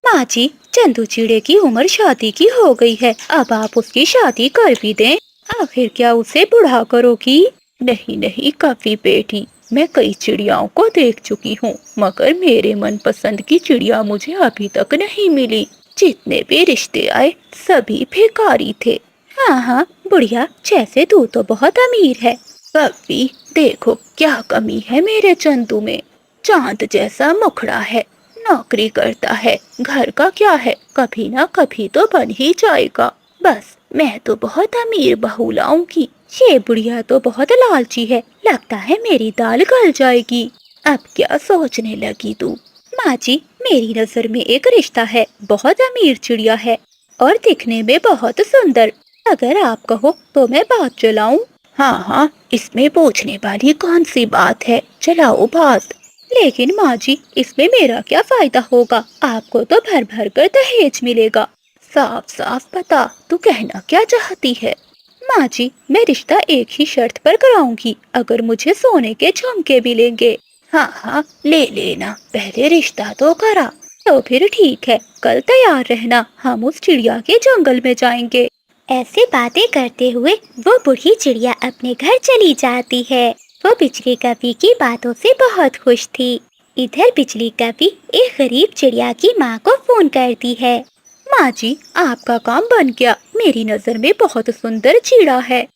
माँ जी, चंदू चिड़े की उम्र शादी की हो गई है। अब आप उसकी शादी कर भी दें, आखिर क्या उसे बुढ़ा करोगी? नहीं नहीं कभी बेटी, मैं कई चिड़ियाओं को देख चुकी हूँ, मगर मेरे मनपसंद की चिड़िया मुझे अभी तक नहीं मिली। जितने भी रिश्ते आए सभी बेकारी थे। हाँ हाँ बुढ़िया, जैसे तू तो बहुत अमीर है। कभी देखो क्या कमी है मेरे चंदू में। चांद जैसा मुखड़ा है, नौकरी करता है, घर का क्या है, कभी ना कभी तो बन ही जाएगा। बस मैं तो बहुत अमीर बहू लाऊंगी। ये बुढ़िया तो बहुत लालची है, लगता है मेरी दाल गल जाएगी। अब क्या सोचने लगी तू? माँ जी, मेरी नजर में एक रिश्ता है, बहुत अमीर चिड़िया है और दिखने में बहुत सुंदर। अगर आप कहो तो मैं बात चलाऊं? हाँ हाँ, इसमें पूछने वाली कौन सी बात है, चलाओ बात। लेकिन माँ जी, इसमें मेरा क्या फायदा होगा? आपको तो भर भर कर दहेज मिलेगा। साफ साफ बता, तू कहना क्या चाहती है? माँ जी, मैं रिश्ता एक ही शर्त पर कराऊंगी, अगर मुझे सोने के झुमके मिलेंगे। हाँ हाँ ले लेना, पहले रिश्ता तो करा। तो फिर ठीक है, कल तैयार रहना, हम उस चिड़िया के जंगल में जाएंगे। ऐसे बातें करते हुए वो बूढ़ी चिड़िया अपने घर चली जाती है। वो बिजली कवि की बातों से बहुत खुश थी। इधर बिजली कवि एक गरीब चिड़िया की माँ को फोन करती है। माँ जी, आपका काम बन गया, मेरी नजर में बहुत सुंदर चिड़ा है।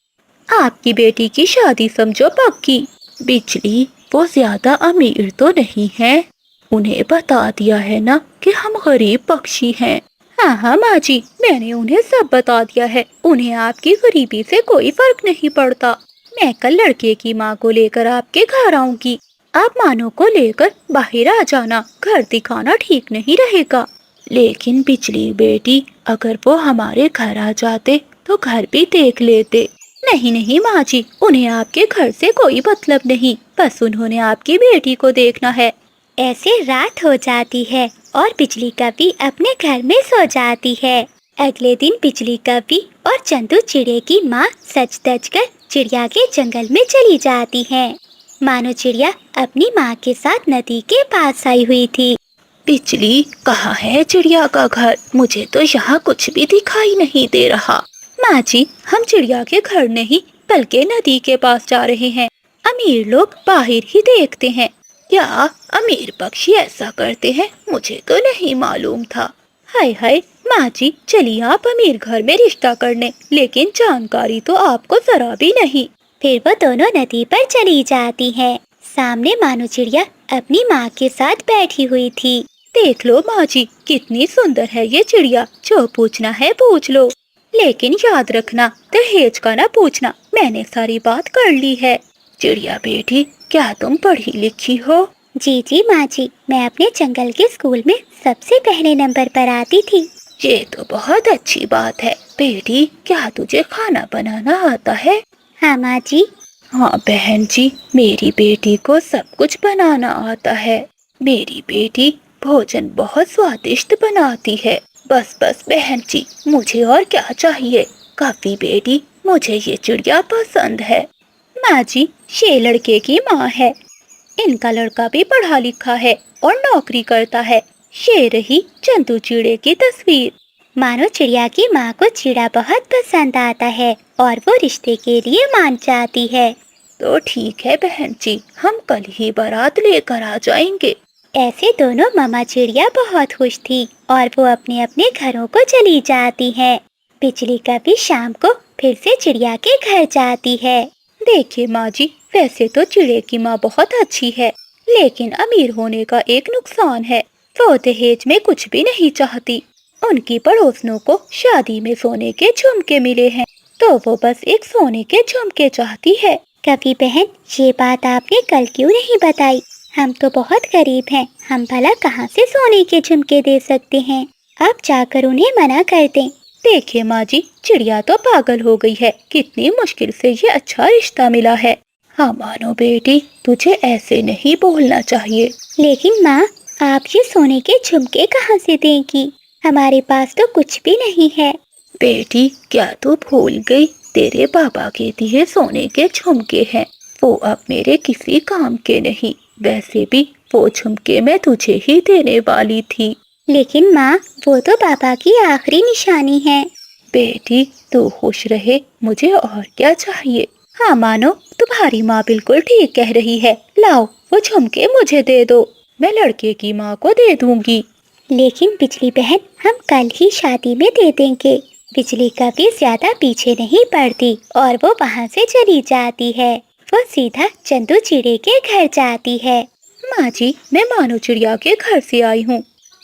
आपकी बेटी की शादी समझो पक्की। बिजली, वो ज्यादा अमीर तो नहीं है, उन्हें बता दिया है ना कि हम गरीब पक्षी हैं। हाँ हाँ माँ जी, मैंने उन्हें सब बता दिया है, उन्हें आपकी गरीबी से कोई फर्क नहीं पड़ता। मैं कल लड़के की माँ को लेकर आपके घर आऊंगी, आप मानो को लेकर बाहर आ जाना, घर दिखाना ठीक नहीं रहेगा। लेकिन बिजली बेटी, अगर वो हमारे घर आ जाते तो घर भी देख लेते। नहीं नहीं माँ जी, उन्हें आपके घर से कोई मतलब नहीं, बस उन्होंने आपकी बेटी को देखना है। ऐसे रात हो जाती है और बिजली कवि अपने घर में सो जाती है। अगले दिन बिजली कवि और चंदू चिड़िया की माँ सज धज कर चिड़िया के जंगल में चली जाती हैं। मानो चिड़िया अपनी माँ के साथ नदी के पास आई हुई थी। बिजली, कहाँ है चिड़िया का घर? मुझे तो यहाँ कुछ भी दिखाई नहीं दे रहा। माँ जी, हम चिड़िया के घर नहीं बल्कि नदी के पास जा रहे हैं। अमीर लोग बाहर ही देखते हैं। क्या अमीर पक्षी ऐसा करते हैं? मुझे तो नहीं मालूम था। हाय हाय माँ जी, चलिए आप अमीर घर में रिश्ता करने, लेकिन जानकारी तो आपको जरा भी नहीं। फिर वो दोनों नदी पर चली जाती हैं। सामने मानो चिड़िया अपनी माँ के साथ बैठी हुई थी। देख लो माँ जी, कितनी सुंदर है ये चिड़िया, जो पूछना है पूछ लो, लेकिन याद रखना दहेज का ना पूछना, मैंने सारी बात कर ली है। चिड़िया बेटी, क्या तुम पढ़ी लिखी हो? जी जी माँ जी, मैं अपने जंगल के स्कूल में सबसे पहले नंबर पर आती थी। ये तो बहुत अच्छी बात है। बेटी, क्या तुझे खाना बनाना आता है? हाँ माँ जी। हाँ बहन जी, मेरी बेटी को सब कुछ बनाना आता है। मेरी बेटी भोजन बहुत स्वादिष्ट बनाती है। बस बस बहन जी, मुझे और क्या चाहिए? काफी बेटी, मुझे ये चिड़िया पसंद है। माँ जी, ये लड़के की माँ है, इनका लड़का भी पढ़ा लिखा है और नौकरी करता है। ये रही चंदू चिड़े की तस्वीर। मानो चिड़िया की माँ को चिड़ा बहुत पसंद आता है और वो रिश्ते के लिए मान जाती है। तो ठीक है बहन जी, हम कल ही बारात लेकर आ जाएंगे। ऐसे दोनों मामा चिड़िया बहुत खुश थी और वो अपने अपने घरों को चली जाती है। बिजली कभी शाम को फिर से चिड़िया के घर जाती है। देखिए माँ जी, वैसे तो चिड़े की माँ बहुत अच्छी है, लेकिन अमीर होने का एक नुकसान है, वो दहेज में कुछ भी नहीं चाहती। उनकी पड़ोसनों को शादी में सोने के झुमके मिले हैं, तो वो बस एक सोने के झुमके चाहती है। कभी बहन, ये बात आपने कल क्यों नहीं बताई? हम तो बहुत गरीब हैं, हम भला कहाँ से सोने के झुमके दे सकते हैं? आप जाकर उन्हें मना कर दें। देखिए माँ जी, चिड़िया तो पागल हो गई है, कितनी मुश्किल से ये अच्छा रिश्ता मिला है। हाँ मानो बेटी, तुझे ऐसे नहीं बोलना चाहिए। लेकिन माँ, आप ये सोने के झुमके कहाँ से देंगी? हमारे पास तो कुछ भी नहीं है। बेटी, क्या तू भूल गई? तेरे पापा के दिए सोने के झुमके हैं, वो अब मेरे किसी काम के नहीं। वैसे भी वो झुमके मैं तुझे ही देने वाली थी। लेकिन माँ वो तो पापा की आखिरी निशानी है। बेटी तू खुश रहे, मुझे और क्या चाहिए। हाँ मानो, तुम्हारी माँ बिल्कुल ठीक कह रही है। लाओ वो झुमके मुझे दे दो, मैं लड़के की माँ को दे दूंगी। लेकिन बिजली बहन हम कल ही शादी में दे देंगे। बिजली कभी ज्यादा पीछे नहीं पड़ती और वो वहाँ से चली जाती है। वो सीधा चंदू चिड़े के घर जाती है। माँ जी, मैं मानो चिड़िया के घर से आई हूँ।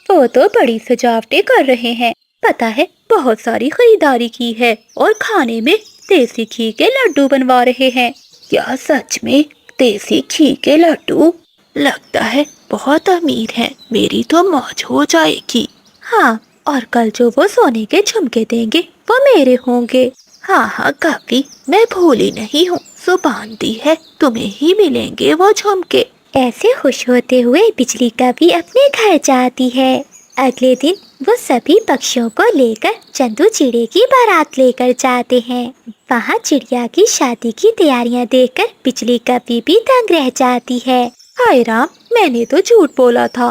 वो तो बड़ी सजावटें कर रहे हैं, पता है बहुत सारी खरीदारी की है और खाने में देसी घी के लड्डू बनवा रहे हैं। क्या सच में देसी घी के लड्डू? लगता है बहुत अमीर है, मेरी तो मौज हो जाएगी। हाँ, और कल जो वो सोने के झुमके देंगे वो मेरे होंगे। हाँ हाँ काफी, मैं भूली नहीं हूँ, जुबान दी है तुम्हें ही मिलेंगे वो झुमके। ऐसे खुश होते हुए बिजली कभी अपने घर जाती है। अगले दिन वो सभी पक्षियों को लेकर चंदू चिड़े की बारात लेकर जाते हैं। वहाँ चिड़िया की शादी की तैयारियाँ देखकर बिजली कभी भी दंग रह जाती है। हाय राम, मैंने तो झूठ बोला था,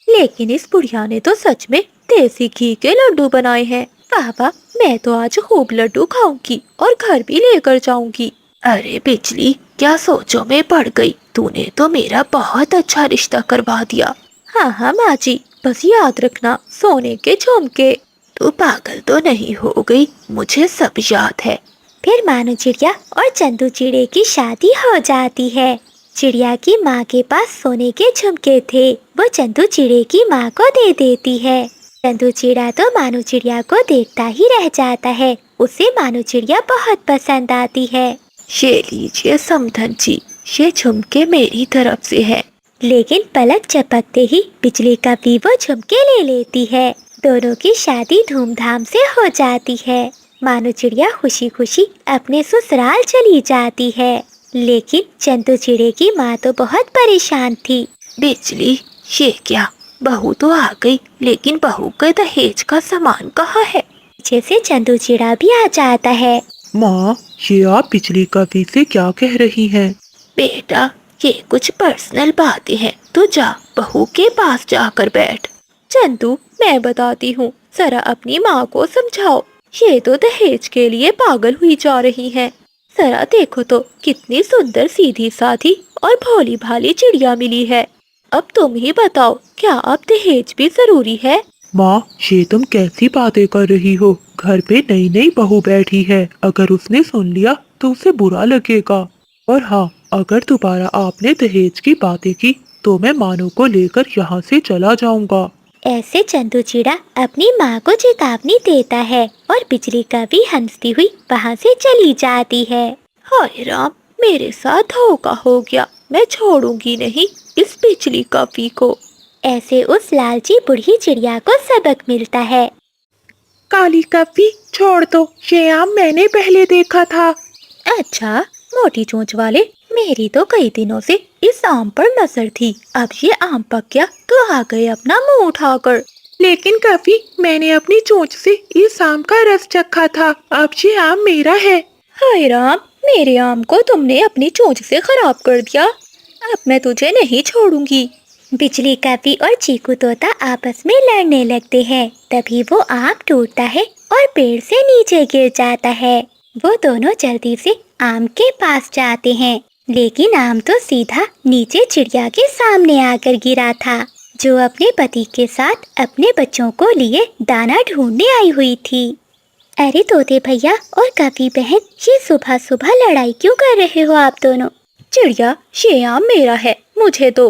लेकिन इस बुढ़िया ने तो सच में देसी घी के लड्डू बनाए हैं। वाह वाह, मैं तो आज खूब लड्डू खाऊंगी और घर भी लेकर जाऊंगी। अरे बिजली, क्या सोचों में पड़ गई, तूने तो मेरा बहुत अच्छा रिश्ता करवा दिया। हाँ हाँ माँ जी, बस याद रखना सोने के झुमके। तू पागल तो नहीं हो गई, मुझे सब याद है। फिर मानो चिड़िया और चंदू चिड़े की शादी हो जाती है। चिड़िया की माँ के पास सोने के झुमके थे, वो चंदू चिड़े की माँ को दे देती है। चंदू चिड़ा तो मानो चिड़िया को देखता ही रह जाता है, उसे मानो चिड़िया बहुत पसंद आती है। ये लीजिए समधन जी, ये झुमके मेरी तरफ से है। लेकिन पलक झपकते ही बिजली कभी वो झुमके ले लेती है। दोनों की शादी धूमधाम से हो जाती है। मानो चिड़िया खुशी खुशी अपने ससुराल चली जाती है। लेकिन चंदू चिड़े की माँ तो बहुत परेशान थी। बिजली, ये क्या, बहू तो आ गई, लेकिन बहू के दहेज का सामान कहाँ है? पीछे से चंदू चिड़ा भी आ जाता है। माँ, ये आप बिजली कभी से क्या कह रही हैं? बेटा, ये कुछ पर्सनल बातें हैं, तू जा बहू के पास जाकर बैठ। चंदू, मैं बताती हूँ, जरा अपनी माँ को समझाओ, ये तो दहेज के लिए पागल हुई जा रही है। जरा देखो तो कितनी सुंदर सीधी साधी और भोली भाली चिड़िया मिली है। अब तुम ही बताओ, क्या अब दहेज भी जरूरी है? माँ, ये तुम कैसी बातें कर रही हो? घर पे नई नई बहू बैठी है, अगर उसने सुन लिया तो उसे बुरा लगेगा। और हाँ, अगर दोबारा आपने दहेज की बातें की तो मैं मानो को लेकर यहाँ से चला जाऊँगा। ऐसे चंदू चिड़ा अपनी माँ को चेतावनी देता है और बिजली कभी हंसती हुई वहाँ से चली जाती है। हाय राम, मेरे साथ धोखा हो गया, मैं छोड़ूंगी नहीं इस बिजली कभी को। ऐसे उस लालची बुढ़ी चिड़िया को सबक मिलता है। काली कपी, छोड़ दो, ये आम मैंने पहले देखा था। अच्छा, मोटी चोंच वाले, मेरी तो कई दिनों से इस आम पर नजर थी, अब ये आम पक गया तो आ गए अपना मुंह उठाकर। लेकिन कपी, मैंने अपनी चोंच से इस आम का रस चखा था, अब ये आम मेरा है। हाय राम, मेरे आम को तुमने अपनी चोंच से खराब कर दिया, अब मैं तुझे नहीं छोड़ूंगी। बिजली कपी और चीकू तोता आपस में लड़ने लगते हैं। तभी वो आम टूटता है और पेड़ से नीचे गिर जाता है। वो दोनों जल्दी से आम के पास जाते हैं, लेकिन आम तो सीधा नीचे चिड़िया के सामने आकर गिरा था, जो अपने पति के साथ अपने बच्चों को लिए दाना ढूंढने आई हुई थी। अरे तोते भैया और कपी बहन, ये सुबह सुबह लड़ाई क्यों कर रहे हो आप दोनों? चिड़िया, ये आम मेरा है, मुझे दो।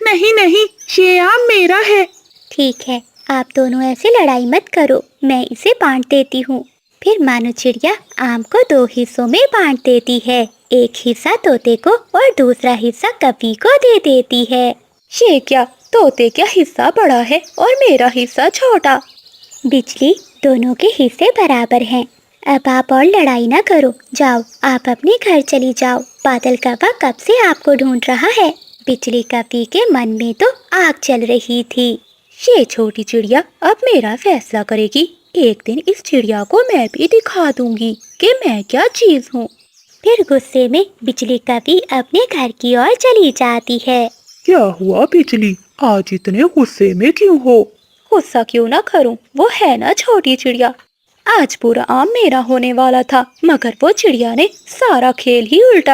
नहीं नहीं, ये आम मेरा है। ठीक है, आप दोनों ऐसे लड़ाई मत करो, मैं इसे बांट देती हूँ। फिर मानो चिड़िया आम को दो हिस्सों में बांट देती है, एक हिस्सा तोते को और दूसरा हिस्सा कपी को दे देती है। ये क्या, तोते का हिस्सा बड़ा है और मेरा हिस्सा छोटा? बिजली, दोनों के हिस्से बराबर हैं। अब आप और लड़ाई ना करो, जाओ आप अपने घर चली जाओ, बादल कौवा कब से आपको ढूंढ रहा है। बिजली कपी के मन में तो आग चल रही थी। ये छोटी चिड़िया अब मेरा फैसला करेगी, एक दिन इस चिड़िया को मैं भी दिखा दूंगी कि मैं क्या चीज हूँ। फिर गुस्से में बिजली कपी अपने घर की ओर चली जाती है। क्या हुआ बिजली, आज इतने गुस्से में क्यों हो? गुस्सा क्यों ना करूं, वो है ना छोटी चिड़िया। आज पूरा आम मेरा होने वाला था, मगर वो चिड़िया ने सारा खेल ही उल्टा